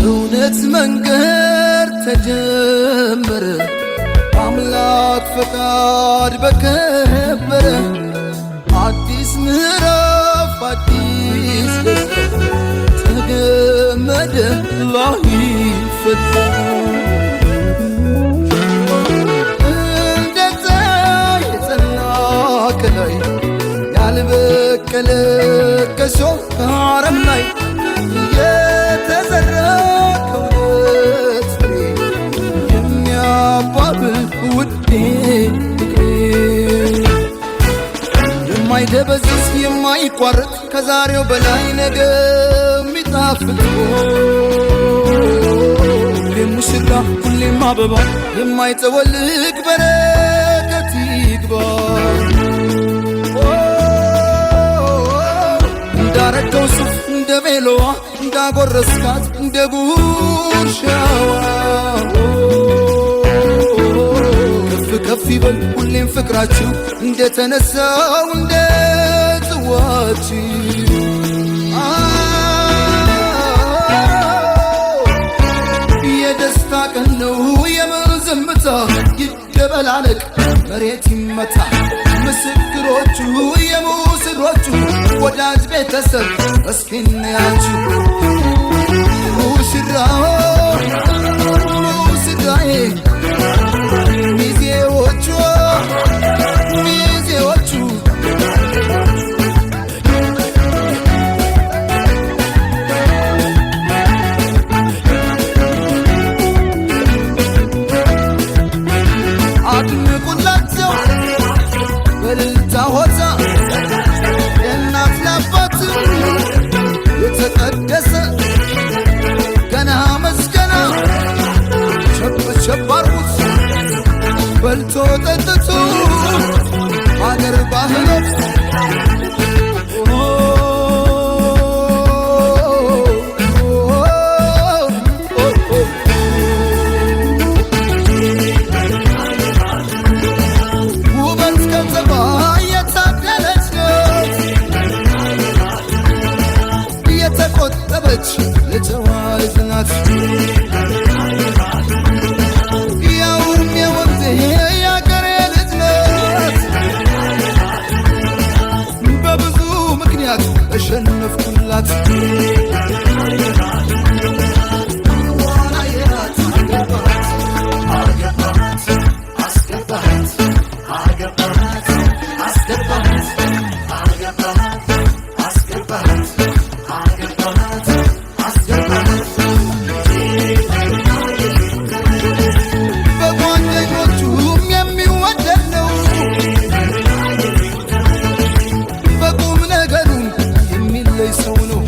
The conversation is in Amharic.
የእውነት መንገድ ተጀመረ አምላክ ፈቃድ በከበረ አዲስ ምዕራፍ አዲስ ደስታ ተገመደ ላይፈታ እንደዛ የጸና ከላይ ያልበቀለ ከሾህ ከአረም ላይ የተዘራ ከእውነት ፍሬ የሚያባብል ውዴ ፍቅሬ የማይደበዝዝ የማይቋረጥ ከዛሬው በላይ ነገ የሚጣፍጥ ሁሌም ሙሽራ ሁሌም አበባ የማይጠወልግ በረከት ይግባ እንዳረገው ሱፍ እንደ ቤሎዋ እንዳጎረስካት እንደ ጉርሻዋ ከፍ ከፍ ይበል ሁሌም ፍቅራችሁ እንደተነሳው እንደ ጽዋችሁ የደስታ ቀን ነው የምን ዝምታ ይደበላለቅ መሬት ይመታ ምስክሮቹ የሙስሮቹ ወዳጅ ቤተሰብ እስኪ እንያችሁ ሙሽራው ሙሽራዬ ሚዜዎቹ ሚዜዎቹ አድንቁላቸው በልልታ ሆታ የእናት ለአባት የተቀደሰ ገና መስገና ቸብ ቸብ አርጉት በልቶ ጠጥቶ አገር ባህሎት የጨዋ ልጅ ናት ያውም የወንዜ ያገሬ ልጅ ናት በብዙ ምክንያት ተሸነፍኩላት ሰው ነው